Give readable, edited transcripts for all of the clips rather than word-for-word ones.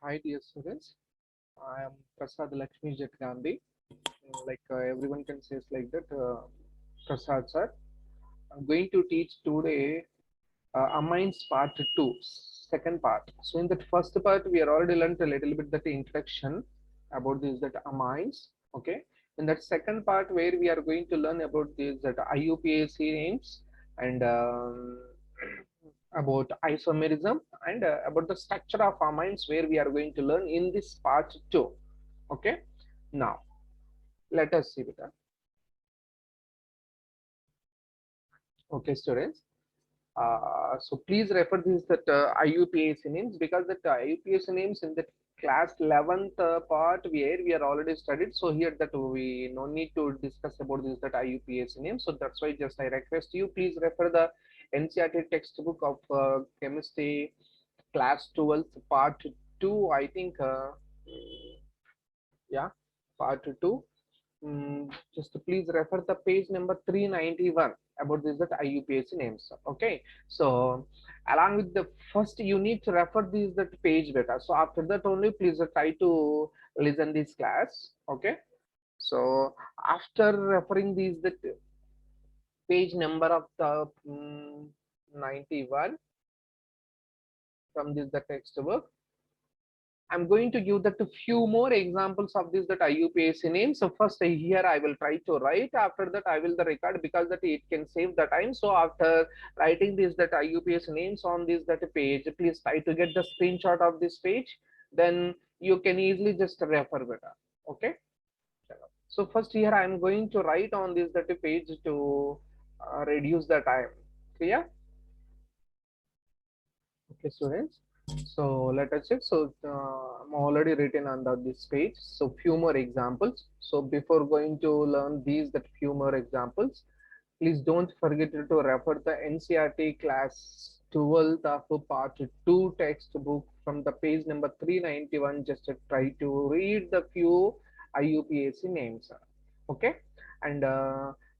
Hi, dear students. I am Prasad Lakshmi Jet Gandhi. Everyone can say it's like that. Prasad sir. I'm going to teach today amines part two, second part. So in that first part, we are already learned a little bit that introduction about this that amines. Okay. In that second part, where we are going to learn about this that IUPAC names and about isomerism and about the structure of amines, where we are going to learn in this part two. Okay. Now let us see it. Okay, students. So please refer this that IUPAC names, because that IUPAC names in the class 11th part where we are already studied. So here that we no need to discuss about this that IUPAC name. So that's why just I request you please refer the NCERT textbook of chemistry class 12th part 2. I think yeah, part 2. Just please refer the page number 391 about this that IUPAC names. Okay, so along with the first you need to refer this that page better. So after that only please try to listen this class. Okay, so after referring these that page number of the 91 from this the textbook, I'm going to give that a few more examples of this that IUPAC name. So first here I will try to write. After that I will the record, because that it can save the time. So after writing this that IUPAC names on this that page, please try to get the screenshot of this page. Then you can easily just refer better. Okay. So first here I am going to write on this that page to reduce the time. Clear? Okay, students. So let us check. So I'm already written on this page. So few more examples. So before going to learn these, that few more examples, please don't forget to refer the NCERT class 12th of part 2 textbook from the page number 391. Just to try to read the few IUPAC names. Okay, and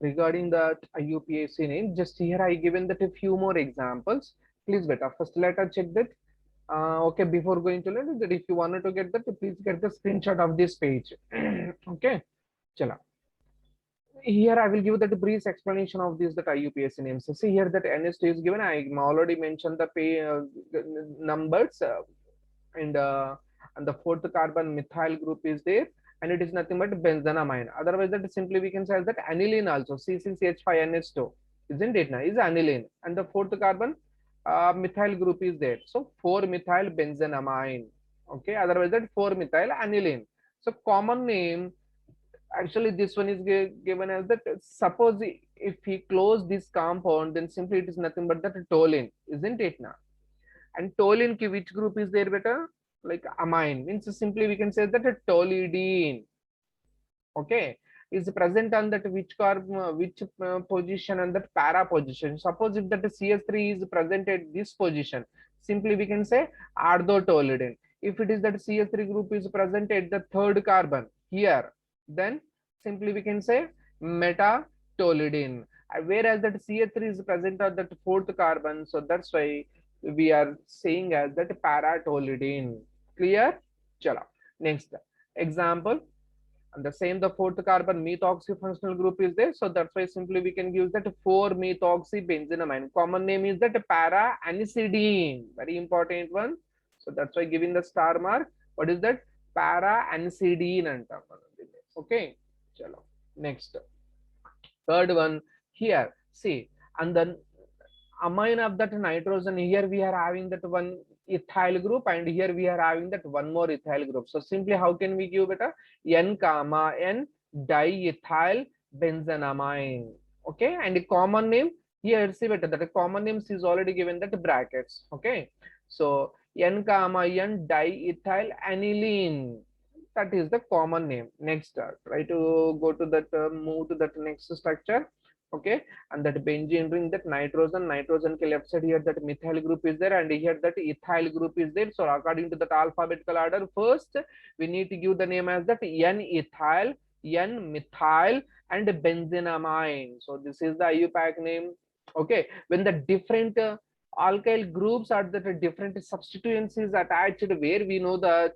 regarding that IUPAC name, just here I given that a few more examples. Please beta first let us check that. Okay, before going to learn that, if you wanted to get that, please get the screenshot of this page. Okay, chala. Here I will give that brief explanation of this that IUPAC names. So see here that NS2 is given. I already mentioned the pay numbers and the fourth carbon methyl group is there, and it is nothing but benzanamine. Otherwise, that simply we can say that aniline also, CCCH5NH2, isn't it? Now is aniline, and the fourth carbon methyl group is there. So 4-methyl benzanamine. Okay, otherwise that 4-methyl aniline. So common name, actually this one is given as that. Suppose if we close this compound, then simply it is nothing but that toluene, isn't it now? And toluene ki which group is there better? Like amine means simply we can say that a toluidine. Okay, is present on that which carbon, which position, on that para position. Suppose if that CH3 is present at this position, simply we can say ardotoluidine. If it is that CH3 group is present at the third carbon here, then simply we can say metatoluidine. Whereas that CH3 is present on that fourth carbon, so that's why we are saying as that paratoluidine. Clear? Chala. Next example. And the same, the fourth carbon methoxy functional group is there. So that's why simply we can use that 4-methoxy benzenamine. Common name is that para anisidine. Very important one. So that's why giving the star mark. What is that? Para anisidine. Okay. Chalo. Next. Third one here. See, and then amine of that nitrogen, here we are having that one ethyl group, and here we are having that one more ethyl group. So simply how can we give beta? N comma N diethyl benzanamine. Okay, and a common name here, see beta, that a common names is already given that brackets. Okay, so N comma N diethyl aniline, that is the common name. Next try to go to that move to that next structure. Okay, and that benzene ring, that nitrogen ke left side here that methyl group is there, and here that ethyl group is there. So according to that alphabetical order, first we need to give the name as that N ethyl, N methyl, and benzenamine. So this is the IUPAC name. Okay, when the different alkyl groups are the different substituents is attached, where we know that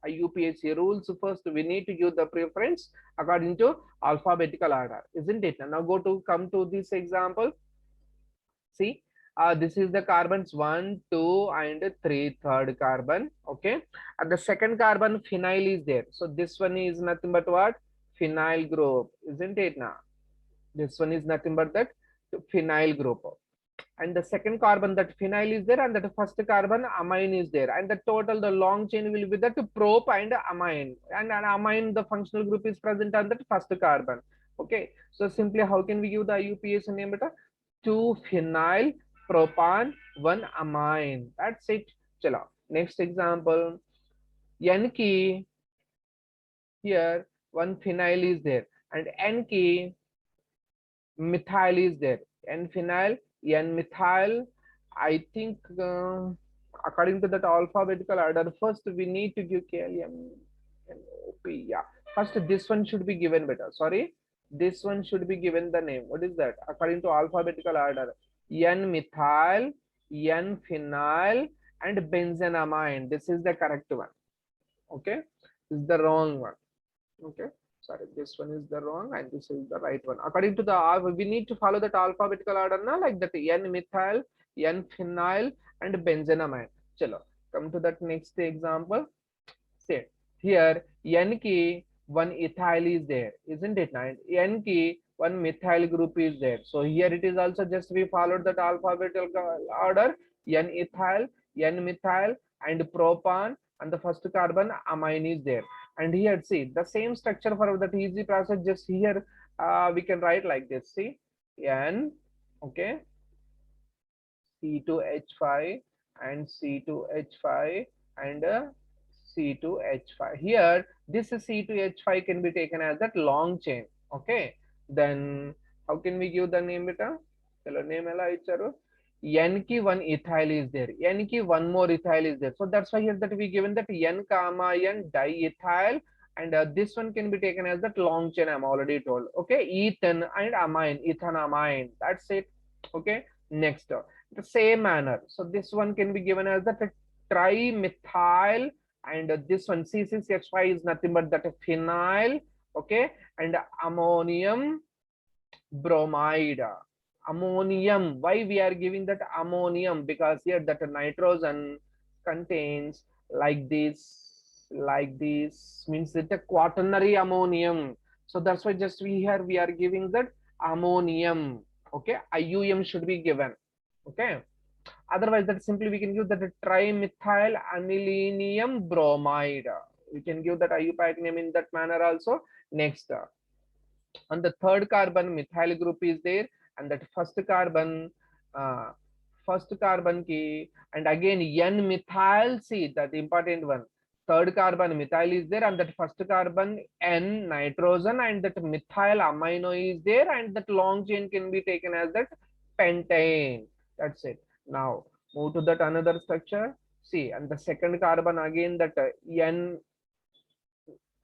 IUPAC rules. First we need to give the preference according to alphabetical order, isn't it? Now go to come to this example. See, this is the carbons 1, 2 and 3, third carbon. Okay, and the second carbon phenyl is there. So this one is nothing but what? Phenyl group, isn't it? Now this one is nothing but that phenyl group. And the second carbon, that phenyl is there, and that first carbon amine is there, and the total, the long chain will be that prop and amine, and an amine, the functional group is present on that first carbon. Okay, so simply how can we give the IUPAC name? Beta, 2 phenyl propan, 1 amine. That's it. Chalo, next example. N key, here 1 phenyl is there, and N key methyl is there. N phenyl, N methyl. I think according to that alphabetical order, first we need to give KLMNOP. Yeah, first this one should be given better. Sorry, this one should be given the name. What is that? According to alphabetical order, N methyl, N phenyl, and benzenamine. This is the correct one. Okay, this is the wrong one. Okay, sorry, this one is the wrong and this is the right one. According to the we need to follow that alphabetical order now, like that N methyl, N phenyl, and benzenamine. Chalo, come to that next example. Say here N key 1 ethyl is there, isn't it? And N key 1 methyl group is there. So here it is also just we followed that alphabetical order, N ethyl, N methyl, and propan, and the first carbon amine is there. And here see the same structure for that easy process, just here we can write like this. See, N, okay, C2H5 and C2H5 and C2H5. Here this C2H5 can be taken as that long chain. Okay, then how can we give the name? Beta, chalo name ela icharu. N ki 1 ethyl is there, N ki 1 more ethyl is there. So that's why here that we given that N comma N diethyl, and this one can be taken as that long chain. I'm already told. Okay, ethan and amine, ethanamine. That's it. Okay, next the same manner. So this one can be given as that trimethyl, and this one C6H5 is nothing but that phenyl. Okay, and ammonium bromide. Ammonium, why we are giving that ammonium? Because here that nitrogen contains like this means that a quaternary ammonium. So that's why just we here we are giving that ammonium. Okay, IUM should be given. Okay, otherwise that simply we can give that trimethyl anilinium bromide. We can give that IUPAC name in that manner also. Next, on the third carbon methyl group is there, and that first carbon key, and again N methyl. See that important one, third carbon methyl is there, and that first carbon N nitrogen, and that methyl amino is there, and that long chain can be taken as that pentane. That's it. Now move to that another structure. See, and the second carbon again that N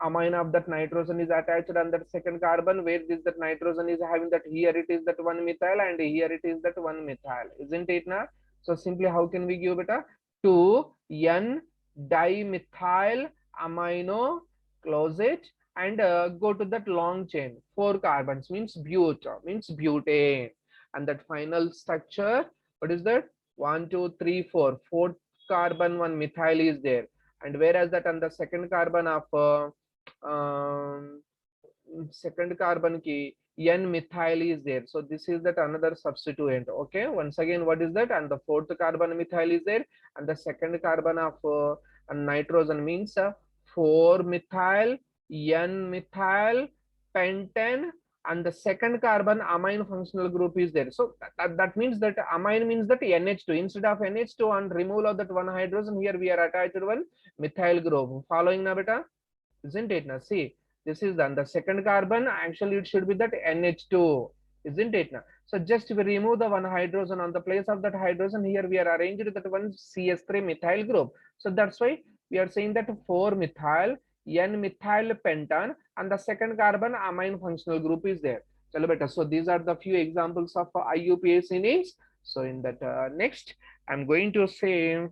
amine of that nitrogen is attached on that second carbon, where this that nitrogen is having that, here it is that 1 methyl and here it is that 1 methyl, isn't it now? So simply how can we give beta? 2 N dimethyl amino, close it, and go to that long chain, 4 carbons means butane, and that final structure, what is that? 1 2 3 4, fourth carbon 1 methyl is there, and whereas that on the second carbon of second carbon key N methyl is there. So this is that another substituent. Okay, once again, what is that? And the fourth carbon methyl is there, and the second carbon of nitrogen means 4 methyl N methyl pentane, and the second carbon amine functional group is there. So that means that amine means that NH2, instead of NH2 on removal of that one hydrogen, here we are attached one methyl group. Following na beta, isn't it? Now see, this is done. The second carbon, actually it should be that NH2, isn't it? Now so just we remove the one hydrogen, on the place of that hydrogen, here we are arranged that one CS3 methyl group. So that's why we are saying that 4 methyl N methyl pentane, and the second carbon amine functional group is there. Chalo beta. So these are the few examples of IUPAC names. So in that next, I'm going to say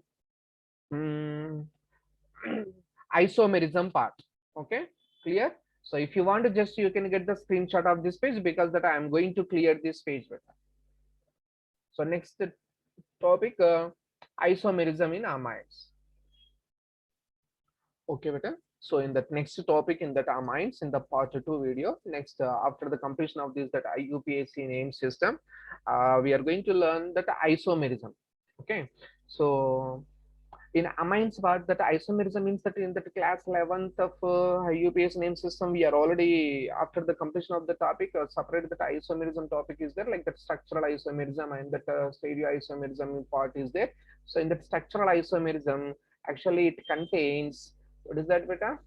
isomerism part. Okay, clear? So if you want to just, you can get the screenshot of this page, because that I am going to clear this page better. So next topic, isomerism in amines. Okay, better. So in that next topic, in that amines, in the part 2 video, next after the completion of this, that IUPAC name system, we are going to learn that isomerism. Okay, so in amines part, that isomerism means that in that class 11th of IUPAC name system, we are already, after the completion of the topic, separate that isomerism topic is there, like that structural isomerism and that stereoisomerism part is there. So in that structural isomerism, actually it contains, what is that, beta?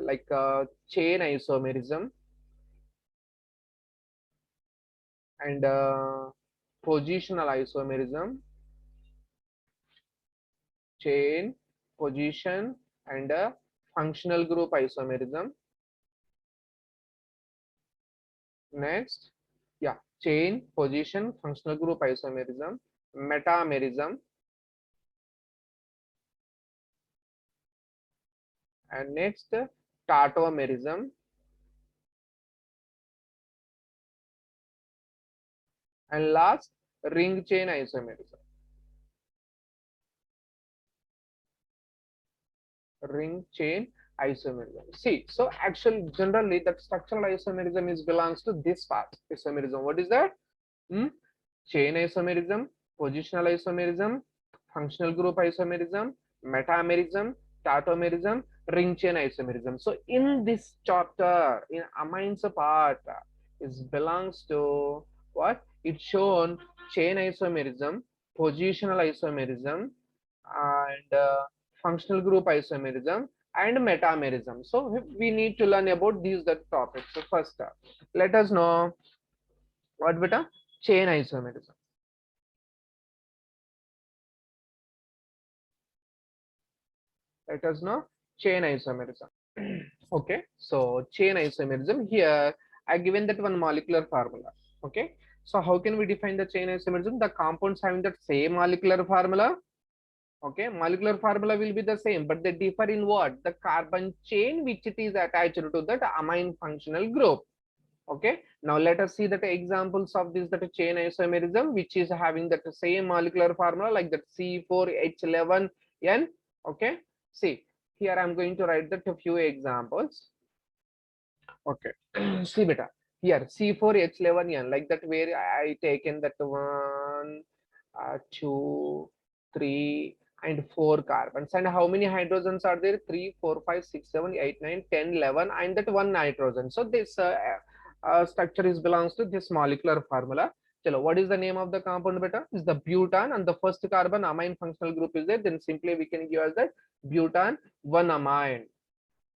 Like chain isomerism and positional isomerism, chain, position, and functional group isomerism. Next, yeah, chain, position, functional group isomerism, metamerism, and next, tautomerism, and last, ring chain isomerism. Ring chain isomerism. See, so actually, generally, that structural isomerism is belongs to this part. Isomerism. What is that? Chain isomerism, positional isomerism, functional group isomerism, metamerism, tautomerism, ring chain isomerism. So in this chapter, in amines part, is belongs to what? It's shown chain isomerism, positional isomerism, and functional group isomerism, and metamerism. So we need to learn about these the topics. So first, let us know what beta chain isomerism. Let us know chain isomerism. Okay, so chain isomerism, here I given that one molecular formula. Okay, so how can we define the chain isomerism? The compounds having that same molecular formula. Okay, molecular formula will be the same, but they differ in what? The carbon chain which it is attached to that amine functional group. Okay, now let us see that examples of this, that chain isomerism which is having that same molecular formula, like that C4H11N. Okay, see, here I'm going to write that a few examples. Okay, see beta, here C4H11N, like that, where I taken that 1, 2, 3 and 4 carbons, and how many hydrogens are there? 3, 4, 5, 6, 7, 8, 9, 10, 11, and that one nitrogen. So this structure is belongs to this molecular formula. Chalo, what is the name of the compound beta? Is the butan, and the first carbon amine functional group is there. Then simply we can give as that butan 1 amine,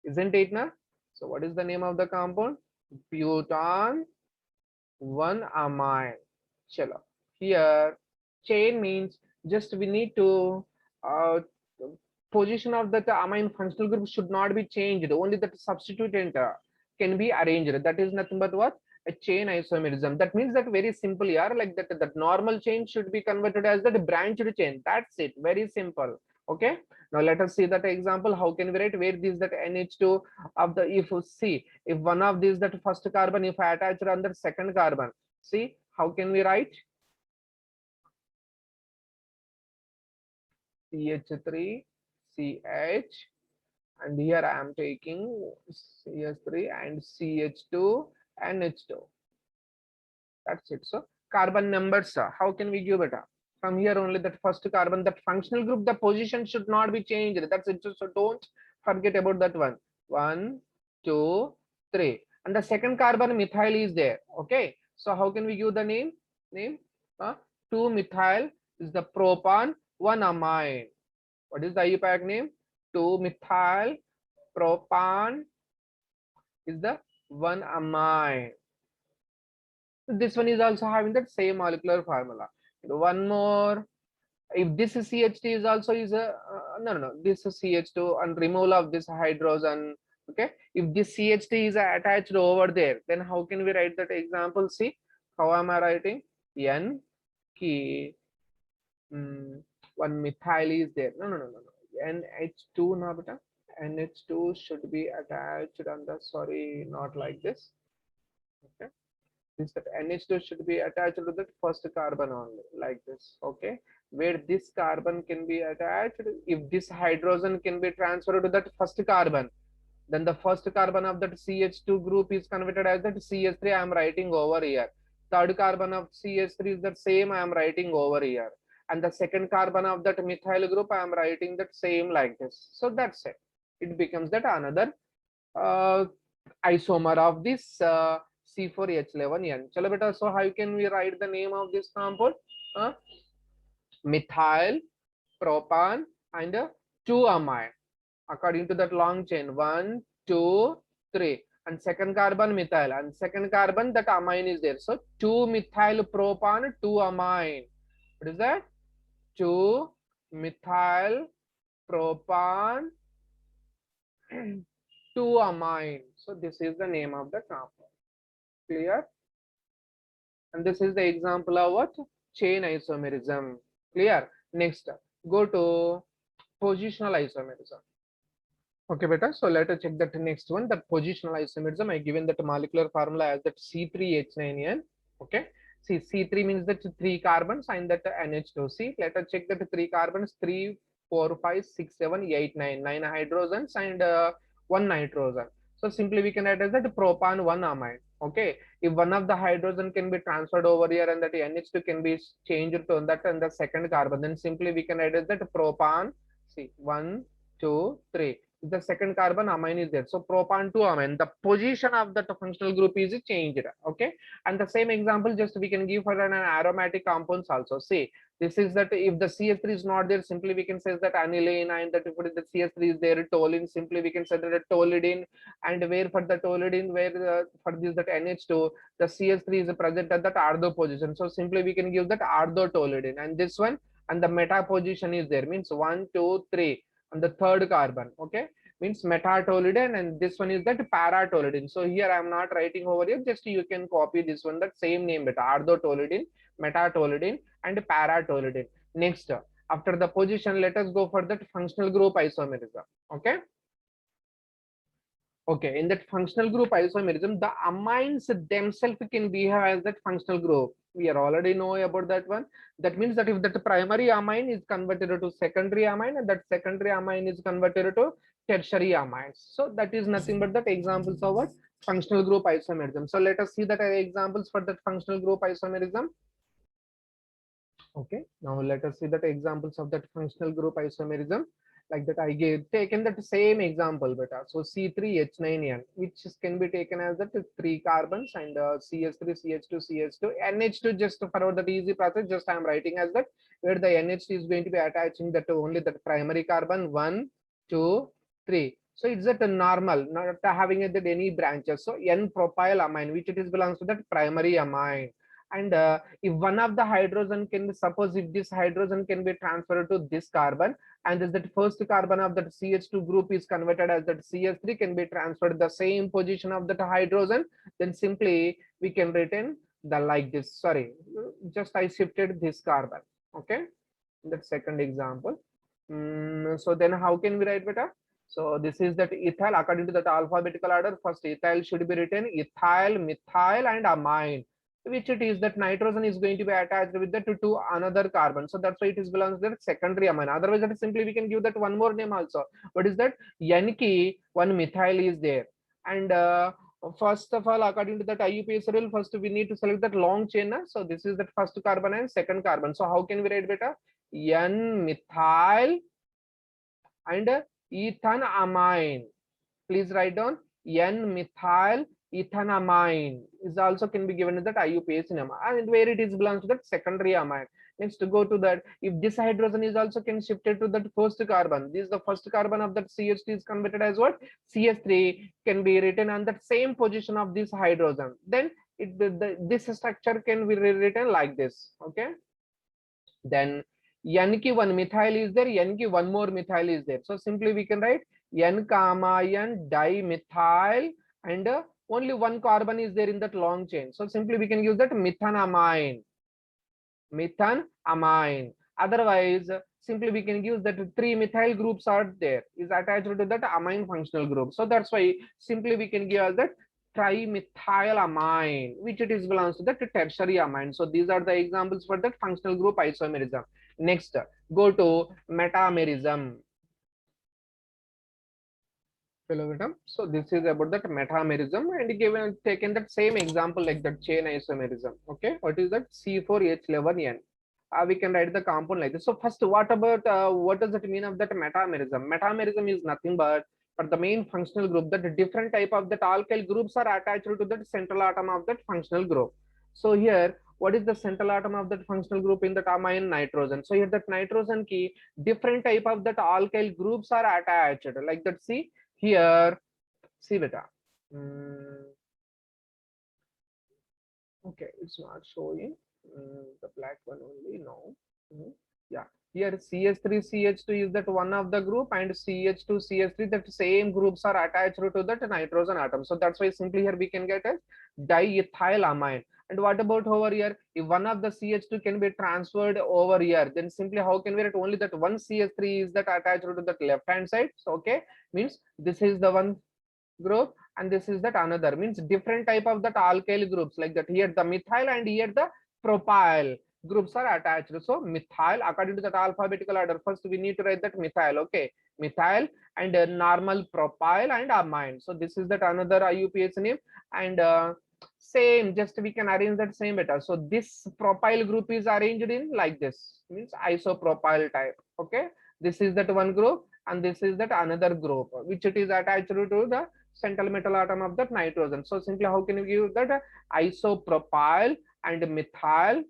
isn't it now? So what is the name of the compound? Butan 1 amine. Chalo. Here chain means just we need to position of that amine functional group should not be changed. Only that substituent can be arranged. That is nothing but what? A chain isomerism. That means that very simple, yeah, like that normal chain should be converted as that branched chain. That's it. Very simple. Okay. Now let us see that example. How can we write where this that NH2 of the, if see, if one of these that first carbon, if I attach on the second carbon, see how can we write? CH3 CH, and here I am taking CH3 and CH2 and H2. That's it. So carbon numbers, how can we give it? From here only, that first carbon, that functional group, the position should not be changed. That's it. So don't forget about that one. 1, 2, 3. And the second carbon methyl is there. Okay. So how can we give the name? 2-methyl is the propan 1 amine. What is the IUPAC name? 2-methyl propan is the 1 amine. This one is also having that same molecular formula. One more, if this is CH2 is also is a no, this is CH2 and removal of this hydrogen. Okay, if this CH2 is attached over there, then how can we write that example? See, how am I writing? N K one methyl is there. No. NH2 now, beta. NH2 should be attached on the, sorry, not like this. Okay. This that NH2 should be attached to the first carbon only, like this. Okay. Where this carbon can be attached, if this hydrogen can be transferred to that first carbon, then the first carbon of that CH2 group is converted as that CH3. I am writing over here. Third carbon of CH3 is the same. I am writing over here. And the second carbon of that methyl group, I am writing that same like this. So that's it. It becomes that another uh, isomer of this C4H11N. Chalo beta, so how can we write the name of this compound? Methyl, propan, and 2-amine. According to that long chain, 1, 2, 3, and second carbon methyl, and second carbon that amine is there. So 2 methyl propan, 2 amine. What is that? 2 methyl propan, 2 amine. So this is the name of the compound. Clear? And this is the example of what? Chain isomerism. Clear? Next, go to positional isomerism. Okay, beta. So let us check that next one. That positional isomerism, I given that molecular formula as that C3H9N. Okay. See, C3 means that 3 carbons and that NH2. See, let us check that 3 carbons, 3, 4, 5, 6, 7, 8, 9, 9 hydrogens and 1 nitrogen. So simply we can write as that propan 1 amine. Okay. If one of the hydrogen can be transferred over here and that NH2 can be changed to that and the second carbon, then simply we can write as that propan. See, 1, 2, 3. The second carbon amine is there. So propan 2 amine, the position of that functional group is changed. Okay. And the same example just we can give for an aromatic compounds also. See, this is that if the CH3 is not there, simply we can say that aniline, and that if the CH3 is there, toluene, simply we can say that toluidine. And where for the toluidine, where for this that NH2, the CH3 is present at that artho position. So simply we can give that artho toluidine. And this one, and the meta position is there, means 1, 2, 3 on the third carbon. Okay, means metatolidine, and this one is that paratolidine. So here I am not writing over here, just you can copy this one, that same name, beta, artholidine, metatolidine, and paratolidine. Next, after the position, let us go for that functional group isomerism. Okay. Okay, in that functional group isomerism, the amines themselves can behave as that functional group. We are already know about that one. That means that if that primary amine is converted to secondary amine, and that secondary amine is converted to tertiary amines. So that is nothing but that examples of what? Functional group isomerism. So let us see that examples for that functional group isomerism. Okay, now let us see that examples of that functional group isomerism. Like that I gave taken that same example beta. So C3H9N, which can be taken as that 3 carbons and CH3, CH2, CH2, NH2. Just for that easy process, just I am writing as that, where the NH2 is going to be attaching that to only that primary carbon, 1, 2, 3. So it's that normal, not having that any branches. So N-propyl amine, which it is belongs to that primary amine. And if one of the hydrogen can be, suppose if this hydrogen can be transferred to this carbon, and as that first carbon of that CH2 group is converted as that CH3 can be transferred the same position of that hydrogen, then simply we can written the like this. Sorry, just I shifted this carbon. Okay, that second example. So then how can we write beta? So this is that ethyl, according to that alphabetical order, first ethyl should be written ethyl, methyl, and amine, which it is that nitrogen is going to be attached with that to another carbon. So that's why it is belongs to that secondary amine. Otherwise, that simply we can give that one more name also. What is that? Yanki, one methyl is there. And first of all, according to that IUPAC rule, first we need to select that long chain. So this is that first carbon and second carbon. So how can we write beta? N methyl and ethanamine. Please write down N methyl ethanamine is also can be given as that IUPAC number, and where it is belongs to that secondary amine. Next, to go to that, if this hydrogen is also can shifted to that first carbon, this is the first carbon of that CH2 is converted as what? CH3 can be written on that same position of this hydrogen. Then this structure can be rewritten like this. Okay. Then N one methyl is there, N one more methyl is there. So simply we can write N-N dimethyl, and only one carbon is there in that long chain. So simply we can use that methanamine. Methanamine. Otherwise, simply we can use that 3 methyl groups are there is attached to that amine functional group. So that's why simply we can give us that trimethylamine, which it is belongs to that tertiary amine. So these are the examples for that functional group isomerism. Next, go to metamerism. So this is about that metamerism, and given taken that same example like that chain isomerism. Okay, what is that? C4H11N. We can write the compound like this. So first, what about what does it mean of that metamerism? Metamerism is nothing but for the main functional group that different type of that alkyl groups are attached to that central atom of that functional group. So here, what is the central atom of that functional group in that amine? Nitrogen. So here that nitrogen key different type of that alkyl groups are attached like that. See here, see beta. Okay, it's not showing the black one only. No. Yeah, here CH3CH2 is that one of the group, and CH2CH3 that same groups are attached to that nitrogen atom. So that's why simply here we can get as diethylamine. And what about over here? If one of the CH2 can be transferred over here, then simply how can we write only that one CH3 is that attached to that left hand side? So okay, means this is the one group and this is that another, means different type of that alkyl groups like that. Here the methyl and here the propyl groups are attached. So methyl according to that alphabetical order, first we need to write that methyl. Okay, methyl and normal propyl and amine. So this is that another IUPAC name, and same, just we can arrange that same beta. So this propyl group is arranged in like this, means isopropyl type. Okay, this is that one group and this is that another group which it is attached to the central metal atom of that nitrogen. So simply how can you give that isopropyl and methyl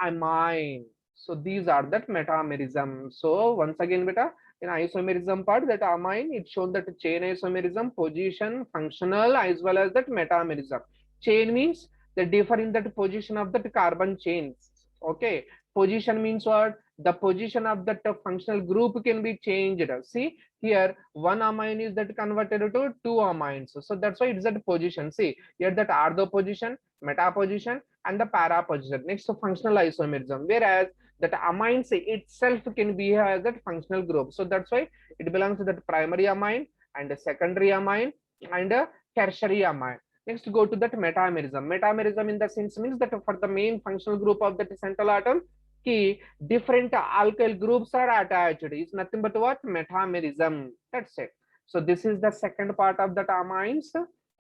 amine? So these are that metamerism. So once again beta, in isomerism part, that amine, it shown that chain isomerism, position, functional, as well as that metamerism. Chain means the differ in that position of that carbon chains. Okay, position means what? The position of that functional group can be changed. See here, one amine is that converted to two amines. So that's why it's that position. See here, that ortho position, meta position, and the para position. Next, functional isomerism, whereas that amine itself can be as that functional group. So that's why it belongs to that primary amine and a secondary amine and a tertiary amine. Next, go to that metamerism. Metamerism in the sense means that for the main functional group of that central atom, key different alkyl groups are attached. It's nothing but what? Metamerism. That's it. So this is the second part of that amines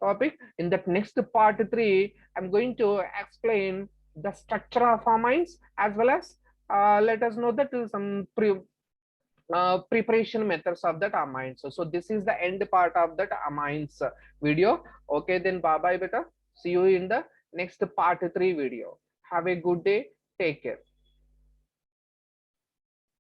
topic. In that next part 3, I'm going to explain the structure of amines as well as let us know that some preparation methods of that amines. So this is the end part of that amines video. Okay, then bye bye beta. See you in the next part 3 video. Have a good day. Take care.